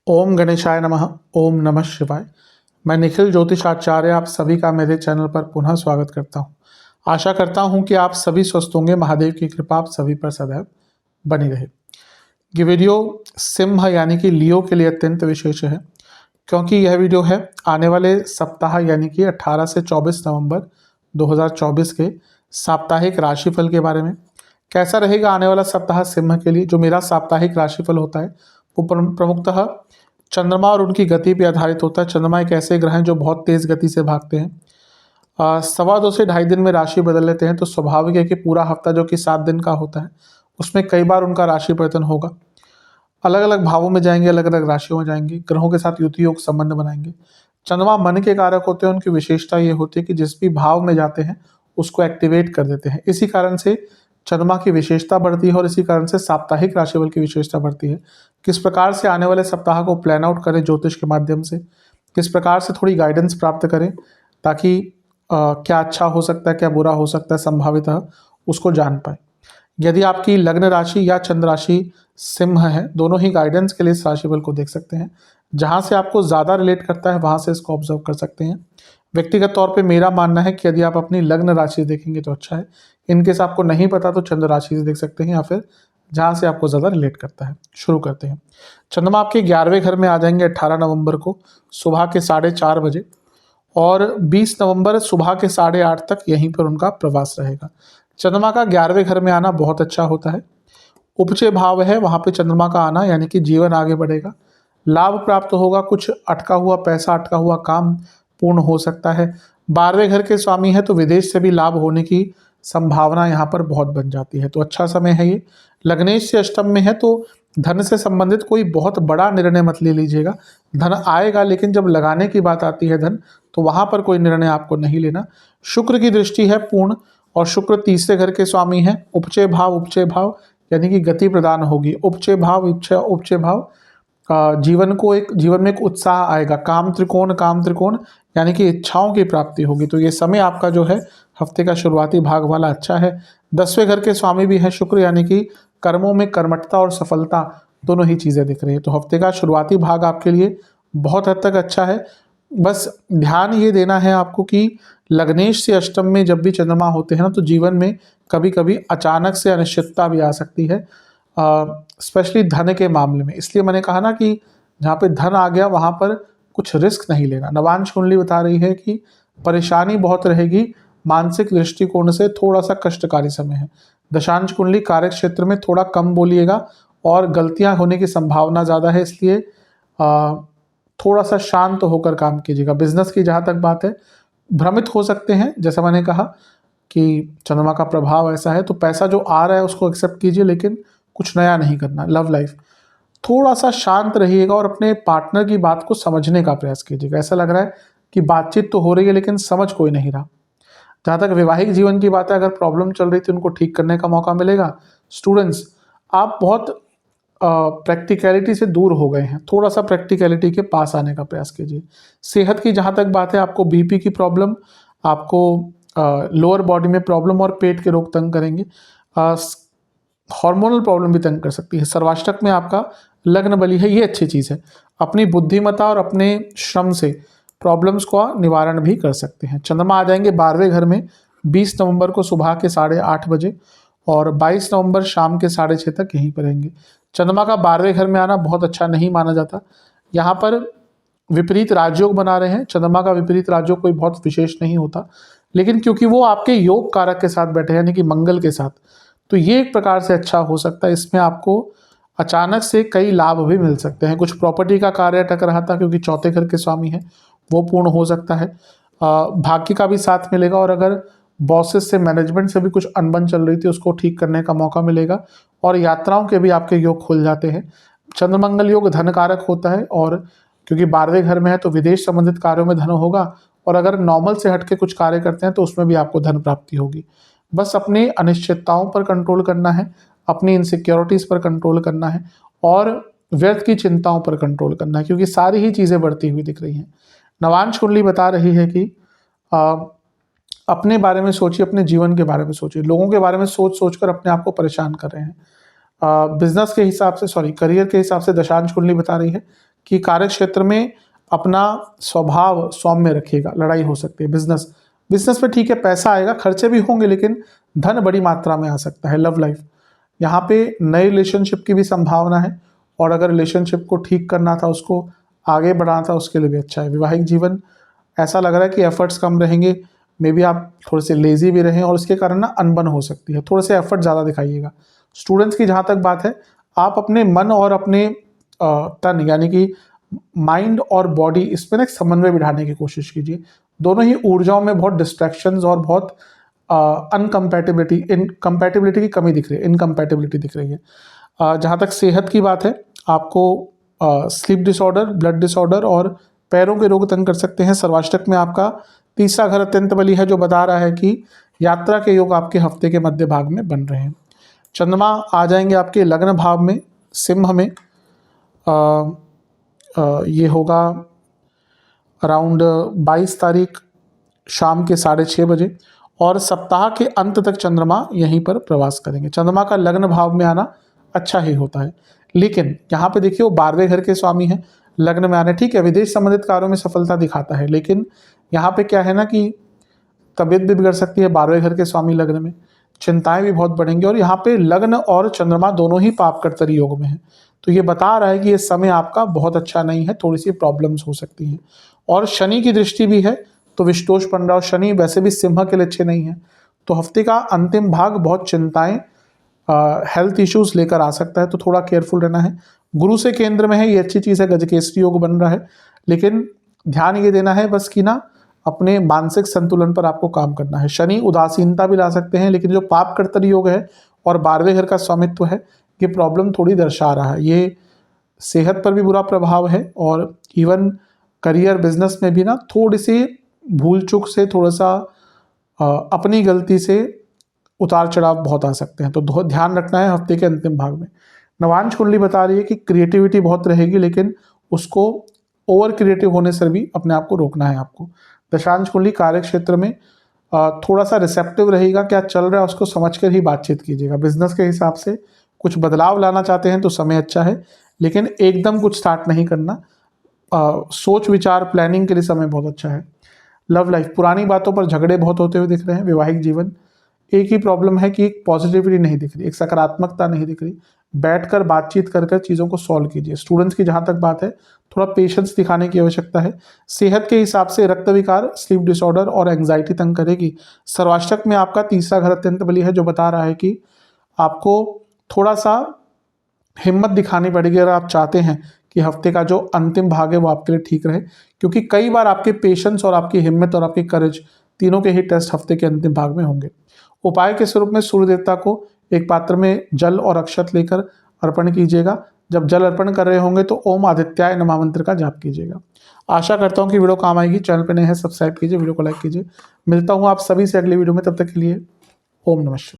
ओम गणेशाय नमः। ओम नमः शिवाय। मैं निखिल ज्योतिषाचार्य आप सभी का मेरे चैनल पर पुनः स्वागत करता हूं। आशा करता हूं कि आप सभी स्वस्थ होंगे। महादेव की कृपा आप सभी पर सदैव बनी रहे। ये वीडियो सिंह यानी कि लियो के लिए अत्यंत विशेष है, क्योंकि यह वीडियो है आने वाले सप्ताह यानी कि 18 से 24 नवंबर 2024 के साप्ताहिक राशिफल के बारे में। कैसा रहेगा आने वाला सप्ताह सिंह के लिए। जो मेरा साप्ताहिक राशिफल होता है वो प्रमुखतः चंद्रमा और उनकी गति पर आधारित होता है। चंद्रमा एक ऐसे ग्रह हैं जो बहुत तेज गति से भागते हैं। 2.25 से 2.5 दिन में राशि बदल लेते हैं, तो स्वाभाविक है कि पूरा हफ्ता जो कि 7 दिन का होता है उसमें कई बार उनका राशि परिवर्तन होगा। अलग अलग भावों में जाएंगे, अलग अलग राशियों में जाएंगे, ग्रहों के साथ युति योग संबंध बनाएंगे। चंद्रमा मन के कारक होते हैं। उनकी विशेषता ये होती है कि जिस भी भाव में जाते हैं उसको एक्टिवेट कर देते हैं। इसी कारण से चंद्रमा की विशेषता बढ़ती है और इसी कारण से साप्ताहिक राशिफल की विशेषता बढ़ती है। किस प्रकार से आने वाले सप्ताह को प्लान आउट करें ज्योतिष के माध्यम से, किस प्रकार से थोड़ी गाइडेंस प्राप्त करें ताकि क्या अच्छा हो सकता है, क्या बुरा हो सकता है संभावितः, उसको जान पाए। यदि आपकी लग्न राशि या चंद्र राशि सिंह है, दोनों ही गाइडेंस के लिए इस राशिफल को देख सकते हैं। जहां से आपको ज़्यादा रिलेट करता है वहां से इसको ऑब्जर्व कर सकते हैं। व्यक्तिगत तौर पे मेरा मानना है कि यदि आप अपनी लग्न राशि देखेंगे तो अच्छा है। इनकेस आपको नहीं पता तो चंद्र राशि से देख सकते हैं या फिर जहां से आपको ज़्यादा रिलेट करता है। शुरू करते हैं। चंद्रमा आपके 11वें घर में आ जाएंगे 18 नवंबर को सुबह के 4:30 बजे और 20 नवंबर सुबह के 8:30 तक यहीं पर उनका प्रवास रहेगा। चंद्रमा का 11वें घर में आना बहुत अच्छा होता है। उपचय भाव है, वहां पे चंद्रमा का आना यानी कि जीवन आगे बढ़ेगा, लाभ प्राप्त होगा, कुछ अटका हुआ पैसा, अटका हुआ काम पूर्ण हो सकता है। 12वें घर के स्वामी है तो विदेश से भी लाभ होने की संभावना यहाँ पर बहुत बन जाती है, तो अच्छा समय है ये। लग्नेश से अष्टम में है तो धन से संबंधित कोई बहुत बड़ा निर्णय मत ले लीजिएगा। धन आएगा लेकिन जब लगाने की बात आती है धन, तो वहां पर कोई निर्णय आपको नहीं लेना। शुक्र की दृष्टि है पूर्ण और शुक्र तीसरे घर के स्वामी है। उपचय भाव यानी कि गति प्रदान होगी। उपचय भाव जीवन में एक उत्साह आएगा। काम त्रिकोण यानी कि इच्छाओं की प्राप्ति होगी। तो ये समय आपका जो है हफ्ते का शुरुआती भाग वाला अच्छा है। 10वें घर के स्वामी भी है शुक्र, यानी कि कर्मों में कर्मठता और सफलता दोनों ही चीजें दिख रही है। तो हफ्ते का शुरुआती भाग आपके लिए बहुत हद तक अच्छा है। बस ध्यान ये देना है आपको कि लग्नेश से अष्टम में जब भी चंद्रमा होते हैं ना, तो जीवन में कभी कभी अचानक से अनिश्चितता भी आ सकती है, स्पेशली धन के मामले में। इसलिए मैंने कहा ना कि जहाँ पे धन आ गया वहाँ पर कुछ रिस्क नहीं लेना। नवांश कुंडली बता रही है कि परेशानी बहुत रहेगी, मानसिक दृष्टिकोण से थोड़ा सा कष्टकारी समय है। दशांश कुंडली कार्य क्षेत्र में थोड़ा कम बोलिएगा और गलतियां होने की संभावना ज़्यादा है, इसलिए थोड़ा सा शांत होकर काम कीजिएगा। बिजनेस की जहाँ तक बात है, भ्रमित हो सकते हैं, जैसा मैंने कहा कि चंद्रमा का प्रभाव ऐसा है, तो पैसा जो आ रहा है उसको एक्सेप्ट कीजिए लेकिन कुछ नया नहीं करना। लव लाइफ थोड़ा सा शांत रहिएगा और अपने पार्टनर की बात को समझने का प्रयास कीजिएगा। ऐसा लग रहा है कि बातचीत तो हो रही है लेकिन समझ कोई नहीं रहा। जहाँ तक वैवाहिक जीवन की बात है, अगर प्रॉब्लम चल रही थी उनको ठीक करने का मौका मिलेगा। स्टूडेंट्स, आप बहुत प्रैक्टिकलिटी से दूर हो गए हैं, थोड़ा सा प्रैक्टिकलिटी के पास आने का प्रयास कीजिए। सेहत की जहाँ तक बात है, आपको बीपी की प्रॉब्लम, आपको लोअर बॉडी में प्रॉब्लम और पेट के रोग तंग करेंगे। हार्मोनल प्रॉब्लम भी तंग कर सकती है। सर्वाष्टक में आपका लग्न बली है, ये अच्छी चीज़ है। अपनी बुद्धिमत्ता और अपने श्रम से प्रॉब्लम्स का निवारण भी कर सकते हैं। चंद्रमा आ जाएंगे 12वें घर में 20 नवंबर को सुबह के 8:30 बजे और 22 नवंबर शाम के 6:30 तक यहीं पर रहेंगे। चंद्रमा का 12वें घर में आना बहुत अच्छा नहीं माना जाता। यहाँ पर विपरीत राजयोग बना रहे हैं। चंद्रमा का विपरीत राजयोग कोई बहुत विशेष नहीं होता, लेकिन क्योंकि वो आपके योग कारक के साथ बैठे हैं यानी कि मंगल के साथ, तो ये एक प्रकार से अच्छा हो सकता है। इसमें आपको अचानक से कई लाभ भी मिल सकते हैं। कुछ प्रॉपर्टी का कार्य अटक रहा था क्योंकि चौथे घर के स्वामी हैं, वो पूर्ण हो सकता है। भाग्य का भी साथ मिलेगा और अगर बॉसेस से, मैनेजमेंट से भी कुछ अनबन चल रही थी उसको ठीक करने का मौका मिलेगा और यात्राओं के भी आपके योग खुल जाते हैं। चंद्रमंगल योग धन कारक होता है और क्योंकि 12वें घर में है तो विदेश संबंधित कार्यों में धन होगा और अगर नॉर्मल से हटके कुछ कार्य करते हैं तो उसमें भी आपको धन प्राप्ति होगी। बस अपनी अनिश्चितताओं पर कंट्रोल करना है, अपनी इनसिक्योरिटीज़ पर कंट्रोल करना है और व्यर्थ की चिंताओं पर कंट्रोल करना है, क्योंकि सारी ही चीज़ें बढ़ती हुई दिख रही हैं। नवांश कुंडली बता रही है कि अपने बारे में सोचिए, अपने जीवन के बारे में सोचिए। लोगों के बारे में सोच सोच कर अपने आप को परेशान कर रहे हैं। बिजनेस के हिसाब से, करियर के हिसाब से दशांश कुंडली बता रही है कि कार्य क्षेत्र में अपना स्वभाव सौम्य रखिएगा, लड़ाई हो सकती है। बिजनेस में ठीक है, पैसा आएगा, खर्चे भी होंगे, लेकिन धन बड़ी मात्रा में आ सकता है। लव लाइफ, यहाँ पे नए रिलेशनशिप की भी संभावना है, और अगर रिलेशनशिप को ठीक करना था, उसको आगे बढ़ाना था, उसके लिए भी अच्छा है। वैवाहिक जीवन ऐसा लग रहा है कि एफर्ट्स कम रहेंगे, मे बी आप थोड़े से लेजी भी रहें, और उसके कारण ना अनबन हो सकती है। थोड़े से एफर्ट ज़्यादा दिखाइएगा। स्टूडेंट्स की जहाँ तक बात है, आप अपने मन और अपने तन यानी कि माइंड और बॉडी, इसमें ना एक समन्वय बिठाने की कोशिश कीजिए। दोनों ही ऊर्जाओं में बहुत डिस्ट्रैक्शंस और बहुत इनकम्पैटिबिलिटी की कमी दिख रही है, इनकम्पैटिबिलिटी दिख रही है। जहाँ तक सेहत की बात है, आपको स्लीप डिसऑर्डर, ब्लड डिसऑर्डर और पैरों के रोग तंग कर सकते हैं। सर्वाष्टक में आपका तीसरा घर अत्यंत बली है, जो बता रहा है कि यात्रा के योग आपके हफ्ते के मध्य भाग में बन रहे हैं। चंद्रमा आ जाएंगे आपके लग्न भाव में, सिंह में। ये होगा अराउंड 22 तारीख शाम के 6:30 बजे, और सप्ताह के अंत तक चंद्रमा यहीं पर प्रवास करेंगे। चंद्रमा का लग्न भाव में आना अच्छा ही होता है, लेकिन यहाँ पे देखिए वो 12वें घर के स्वामी हैं, लग्न में आने, ठीक है, विदेश संबंधित कार्यों में सफलता दिखाता है, लेकिन यहाँ पे क्या है ना कि तबीयत भी बिगड़ सकती है। 12वें घर के स्वामी लग्न में, चिंताएं भी बहुत बढ़ेंगी, और यहाँ पे लग्न और चंद्रमा दोनों ही पाप कर्तरी योग में है। तो ये बता रहा है कि ये समय आपका बहुत अच्छा नहीं है, थोड़ी सी प्रॉब्लम्स हो सकती हैं। और शनि की दृष्टि भी है, तो विष्टोष बन रहा, और शनि वैसे भी सिंह के लिए अच्छे नहीं है। तो हफ्ते का अंतिम भाग बहुत चिंताएं, हेल्थ इश्यूज लेकर आ सकता है, तो थोड़ा केयरफुल रहना है। गुरु से केंद्र में है, ये अच्छी चीज़ है, गजकेसरी योग बन रहा है, लेकिन ध्यान ये देना है बस कि ना अपने मानसिक संतुलन पर आपको काम करना है। शनि उदासीनता भी ला सकते हैं, लेकिन जो पाप कर्तरी योग है और 12वें घर का स्वामित्व है, ये प्रॉब्लम थोड़ी दर्शा रहा है। ये सेहत पर भी बुरा प्रभाव है, और इवन करियर बिजनेस में भी ना थोड़ी सी भूल चूक से, थोड़ा सा अपनी गलती से उतार चढ़ाव बहुत आ सकते हैं, तो ध्यान रखना है हफ्ते के अंतिम भाग में। नवांश कुंडली बता रही है कि क्रिएटिविटी बहुत रहेगी, लेकिन उसको ओवर क्रिएटिव होने से भी अपने आप को रोकना है आपको। दशांश कुंडली कार्य क्षेत्र में थोड़ा सा रिसेप्टिव रहेगा, क्या चल रहा है उसको समझकर ही बातचीत कीजिएगा। बिजनेस के हिसाब से कुछ बदलाव लाना चाहते हैं तो समय अच्छा है, लेकिन एकदम कुछ स्टार्ट नहीं करना। सोच विचार प्लानिंग के लिए समय बहुत अच्छा है। लव लाइफ, पुरानी बातों पर झगड़े बहुत होते हुए दिख रहे हैं। वैवाहिक जीवन, एक ही प्रॉब्लम है कि एक पॉजिटिविटी नहीं दिख रही, एक सकारात्मकता नहीं दिख रही। बैठकर बातचीत कर चीज़ों को सॉल्व कीजिए। स्टूडेंट्स की जहाँ तक बात है, थोड़ा पेशेंस दिखाने की आवश्यकता है। सेहत के हिसाब से रक्त विकार, स्लीप डिसऑर्डर और एंग्जाइटी तंग करेगी। सर्वाष्टक में आपका तीसरा घर अत्यंत बली है, जो बता रहा है कि आपको थोड़ा सा हिम्मत दिखानी पड़ेगी अगर आप चाहते हैं कि हफ्ते का जो अंतिम भाग है वो आपके लिए ठीक रहे, क्योंकि कई बार आपके पेशेंस और आपकी हिम्मत और आपकी करेज, तीनों के ही टेस्ट हफ्ते के अंतिम भाग में होंगे। उपाय के स्वरूप में सूर्य देवता को एक पात्र में जल और अक्षत लेकर अर्पण कीजिएगा। जब जल अर्पण कर रहे होंगे तो ओम आदित्याय नमः मंत्र का जाप कीजिएगा। आशा करता हूँ कि वीडियो काम आएगी। चैनल पर नए हैं, सब्सक्राइब कीजिए, वीडियो को लाइक कीजिए। मिलता हूँ आप सभी से अगली वीडियो में, तब तक के लिए ओम नमः शिवाय।